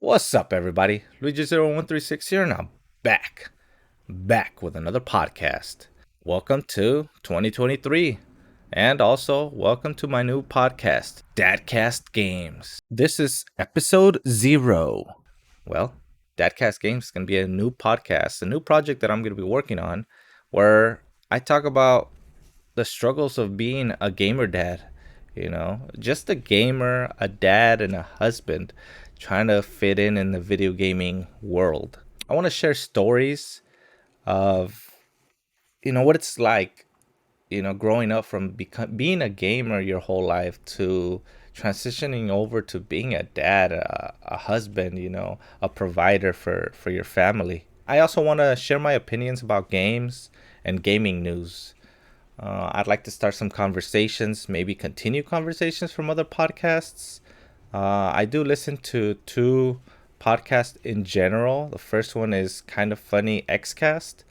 What's up, everybody? Luigi0136 here, and I'm back with another podcast. Welcome to 2023, and also welcome to my new podcast, Dadcast Games. This is episode 0. Well, Dadcast Games is going to be a new podcast, a new project that I'm going to be working on, where I talk about the struggles of being a gamer dad. Just a gamer, a dad, and a husband trying to fit in the video gaming world. I want to share stories of, what it's like, growing up from being a gamer your whole life to transitioning over to being a dad, a husband, a provider for your family. I also want to share my opinions about games and gaming news. I'd like to start some conversations, maybe continue conversations from other podcasts. I do listen to two podcasts in general. The first one is Kind of Funny Xcast,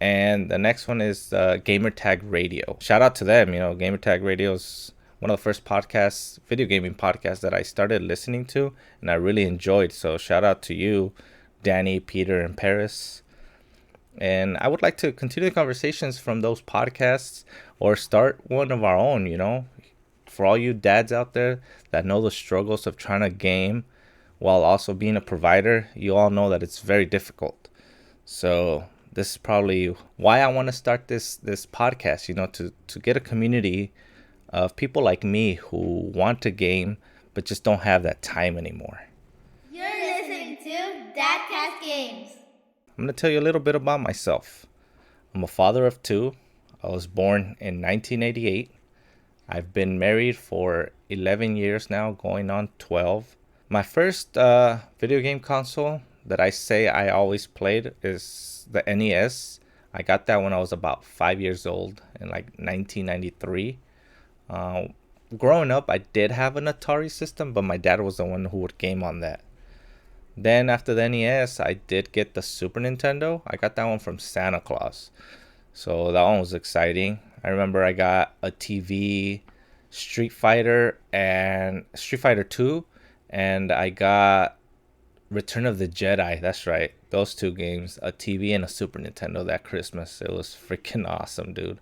and the next one is Gamertag Radio. Shout out to them. Gamertag Radio is one of the first podcasts, video gaming podcasts that I started listening to, and I really enjoyed. So shout out to you, Danny, Peter, and Paris. And I would like to continue the conversations from those podcasts or start one of our own. For all you dads out there that know the struggles of trying to game while also being a provider, you all know that it's very difficult. So this is probably why I want to start this podcast, to get a community of people like me who want to game but just don't have that time anymore. You're listening to Dadcast Games. I'm going to tell you a little bit about myself. I'm a father of 2. I was born in 1988. I've been married for 11 years now, going on 12. My first video game console that I say I always played is the NES. I got that when I was about 5 years old in like 1993. Growing up, I did have an Atari system, but my dad was the one who would game on that. Then after the NES, I did get the Super Nintendo. I got that one from Santa Claus. So that one was exciting. I remember I got a TV, Street Fighter 2, and I got Return of the Jedi. That's right. Those 2 games, a TV and a Super Nintendo that Christmas. It was freaking awesome, dude.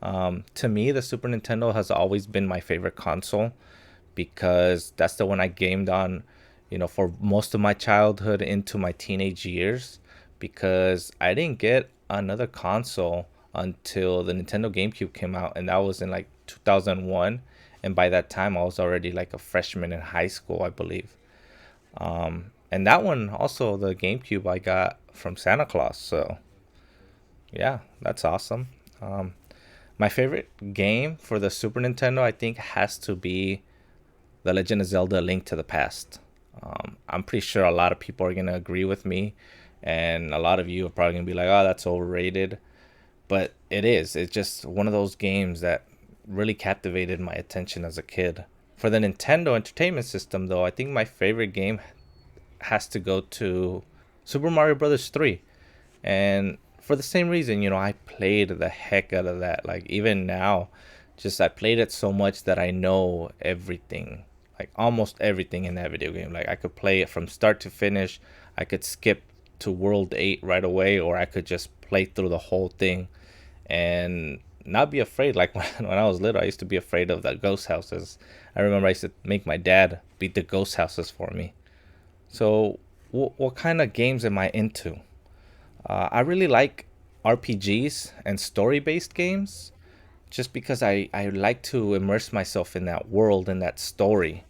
To me, the Super Nintendo has always been my favorite console because that's the one I gamed on, for most of my childhood into my teenage years, because I didn't get another console until the Nintendo GameCube came out, and that was in like 2001. And by that time, I was already like a freshman in high school, I believe. And that one, also the GameCube, I got from Santa Claus. So yeah, that's awesome. My favorite game for the Super Nintendo, I think, has to be The Legend of Zelda: Link to the Past. I'm pretty sure a lot of people are going to agree with me, and a lot of you are probably going to be like, oh, that's overrated. But it is. It's just one of those games that really captivated my attention as a kid. For the Nintendo Entertainment System, though, I think my favorite game has to go to Super Mario Bros. 3. And for the same reason, I played the heck out of that. Like, even now, I played it so much that I know everything. Like almost everything in that video game. Like I could play it from start to finish. I could skip to World 8 right away, or I could just play through the whole thing and not be afraid. Like when I was little, I used to be afraid of the ghost houses. I remember I used to make my dad beat the ghost houses for me. So what kind of games am I into? I really like RPGs and story-based games, just because I like to immerse myself in that world and that story.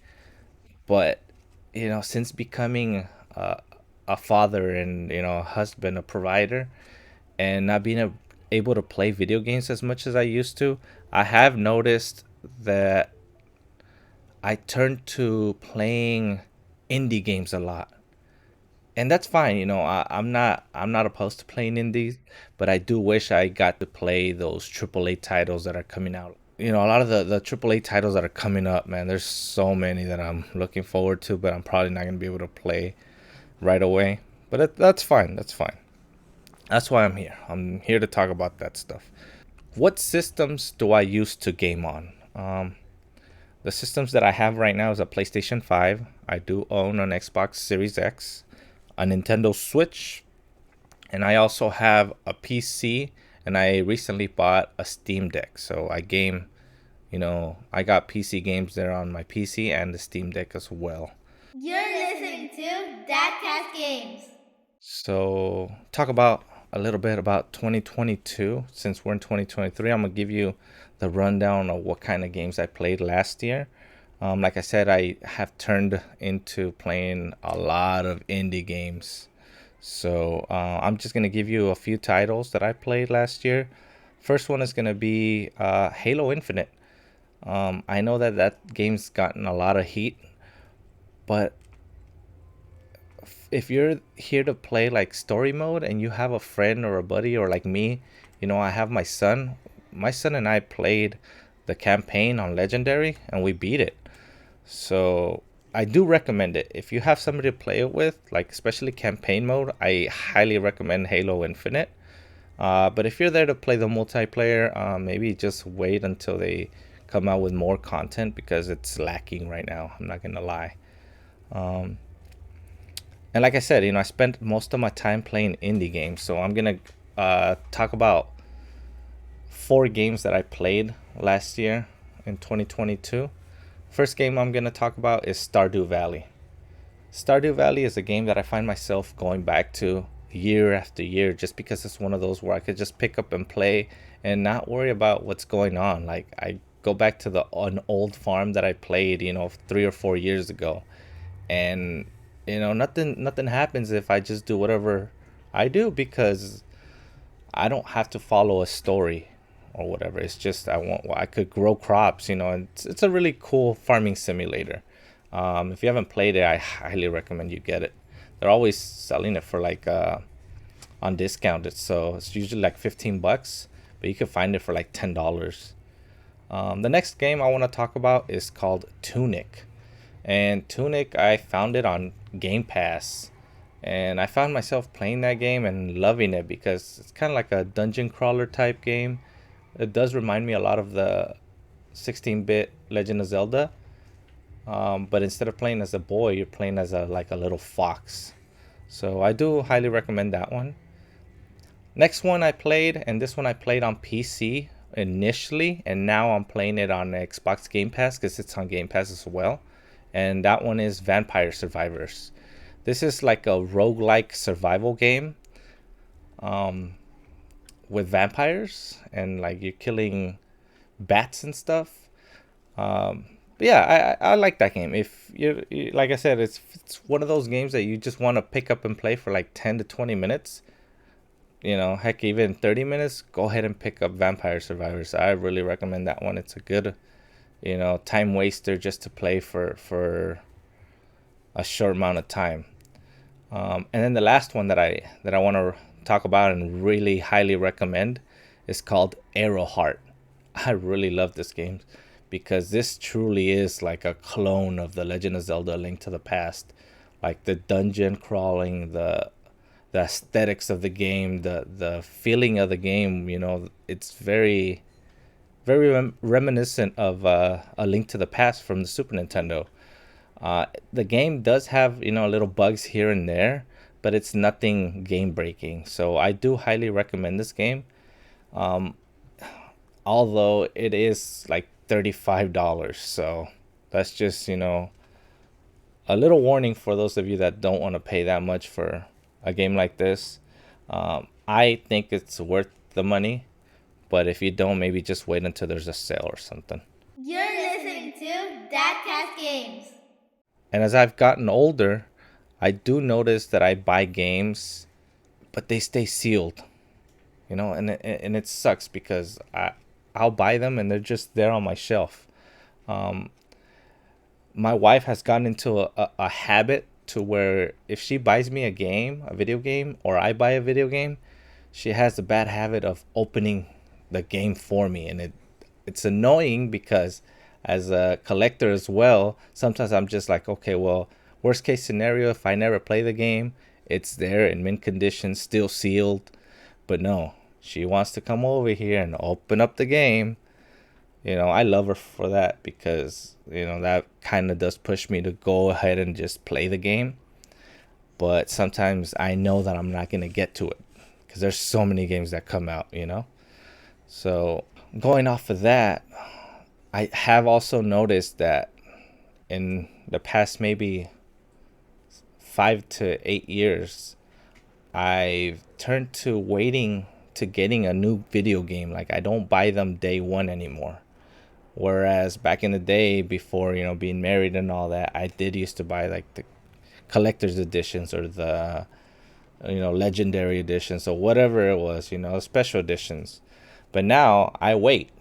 But, since becoming a father and, a husband, a provider, and not being able to play video games as much as I used to, I have noticed that I turned to playing indie games a lot. And that's fine, I'm not opposed to playing indies, but I do wish I got to play those AAA titles that are coming out. A lot of the AAA titles that are coming up, man, there's so many that I'm looking forward to, but I'm probably not going to be able to play right away. But that's fine. That's fine. That's why I'm here. I'm here to talk about that stuff. What systems do I use to game on? The The systems that I have right now is a PlayStation 5. I do own an Xbox Series X, a Nintendo Switch, and I also have a PC, and I recently bought a Steam Deck. So I game, I got PC games there on my PC and the Steam Deck as well. You're listening to Dadcast Games. So talk about a little bit about 2022. Since we're in 2023, I'm gonna give you the rundown of what kind of games I played last year. Like I said, I have turned into playing a lot of indie games. So I'm just gonna give you a few titles that I played last year. First one is gonna be Halo Infinite. I know that game's gotten a lot of heat, but if you're here to play like story mode and you have a friend or a buddy or like me, I have my son. My son and I played the campaign on Legendary and we beat it. So I do recommend it. If you have somebody to play it with, like especially campaign mode, I highly recommend Halo Infinite. But if you're there to play the multiplayer, maybe just wait until they come out with more content because it's lacking right now. I'm not gonna lie. And like I said, I spent most of my time playing indie games. So I'm gonna talk about 4 games that I played last year in 2022. First game I'm gonna talk about is Stardew Valley. Stardew Valley is a game that I find myself going back to year after year just because it's one of those where I could just pick up and play and not worry about what's going on. Like I go back to an old farm that I played, 3 or 4 years ago, and nothing happens if I just do whatever I do because I don't have to follow a story or whatever. It's just I could grow crops. It's a really cool farming simulator. If you haven't played it, I highly recommend you get it. They're always selling it for like on discounted, so it's usually like $15, but you can find it for like $10. The next game I want to talk about is called Tunic. And Tunic, I found it on Game Pass. And I found myself playing that game and loving it because it's kind of like a dungeon crawler type game. It does remind me a lot of the 16-bit Legend of Zelda. But instead of playing as a boy, you're playing as like a little fox. So I do highly recommend that one. Next one I played, and this one I played on PC initially, and now I'm playing it on Xbox Game Pass because it's on Game Pass as well. And that one is Vampire Survivors. This is like a roguelike survival game with vampires, and like you're killing bats and stuff. But yeah, I like that game. If like I said, it's one of those games that you just want to pick up and play for like 10 to 20 minutes. Heck, even 30 minutes, go ahead and pick up Vampire Survivors. I really recommend that one. It's a good time waster just to play for a short amount of time. And then the last one that I want to talk about and really highly recommend is called Arrowheart. I really love this game because this truly is like a clone of the Legend of Zelda: Link to the Past. Like the dungeon crawling, the aesthetics of the game, the feeling of the game, it's very reminiscent of A Link to the Past from the Super Nintendo. The game does have little bugs here and there, but it's nothing game breaking. So I do highly recommend this game. Although it is like $35, so that's just a little warning for those of you that don't want to pay that much for a game like this. I think it's worth the money, but if you don't, maybe just wait until there's a sale or something. You're listening to Dadcast Games. And as I've gotten older, I do notice that I buy games, but they stay sealed, and it sucks because I'll buy them and they're just there on my shelf. My wife has gotten into a habit to where if she buys me a video game, or I buy a video game, she has the bad habit of opening the game for me, and it's annoying because as a collector as well, sometimes I'm just like, okay, well, worst case scenario, if I never play the game, it's there in mint condition, still sealed. But no, she wants to come over here and open up the game. I love her for that because, that kind of does push me to go ahead and just play the game. But sometimes I know that I'm not going to get to it because there's so many games that come out. So going off of that, I have also noticed that in the past maybe 5 to 8 years, I've turned to waiting to getting a new video game. Like, I don't buy them day one anymore. Whereas back in the day, before being married and all that, I did used to buy like the collector's editions or the legendary editions or whatever it was, special editions. But now I wait.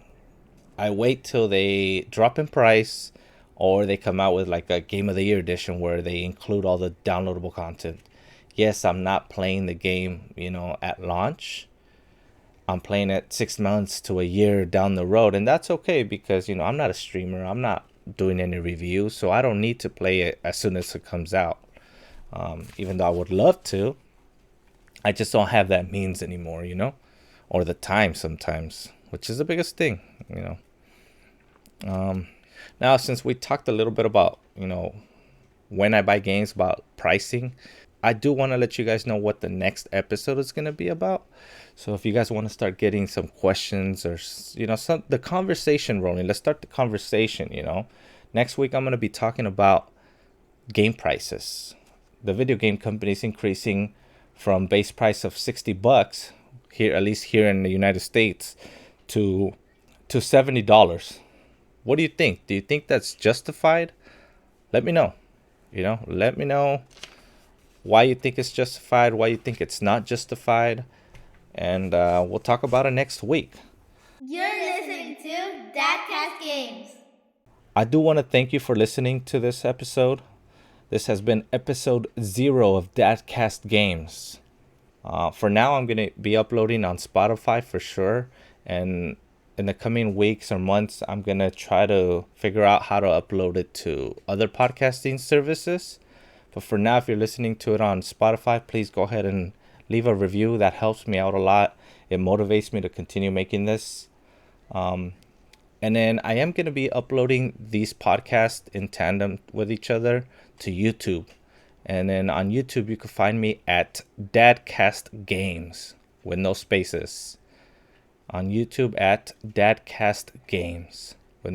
I wait till they drop in price, or they come out with like a Game of the Year edition where they include all the downloadable content. Yes, I'm not playing the game, at launch. I'm playing it 6 months to a year down the road, and that's okay because I'm not a streamer. I'm not doing any reviews, so I don't need to play it as soon as it comes out. Even though I would love to, I just don't have that means anymore, or the time sometimes, which is the biggest thing. Now, since we talked a little bit about, when I buy games, about pricing, I do want to let you guys know what the next episode is going to be about. So if you guys want to start getting some questions or, the conversation rolling, let's start the conversation. Next week, I'm going to be talking about game prices. The video game companies increasing from base price of $60 here, at least here in the United States, to $70. What do you think? Do you think that's justified? Let me know. Let me know why you think it's justified, why you think it's not justified, and we'll talk about it next week. You're listening to Dadcast Games. I do want to thank you for listening to this episode. This has been episode 0 of Dadcast Games. For now, I'm going to be uploading on Spotify for sure, and in the coming weeks or months, I'm going to try to figure out how to upload it to other podcasting services. But for now, if you're listening to it on Spotify, please go ahead and leave a review. That helps me out a lot. It motivates me to continue making this. And then I am going to be uploading these podcasts in tandem with each other to YouTube. And then on YouTube, you can find me at Dadcast Games with no spaces. On YouTube at Dadcast Games with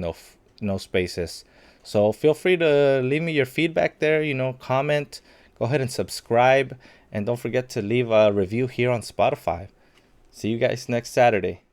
no spaces. So feel free to leave me your feedback there, comment, go ahead and subscribe, and don't forget to leave a review here on Spotify. See you guys next Saturday.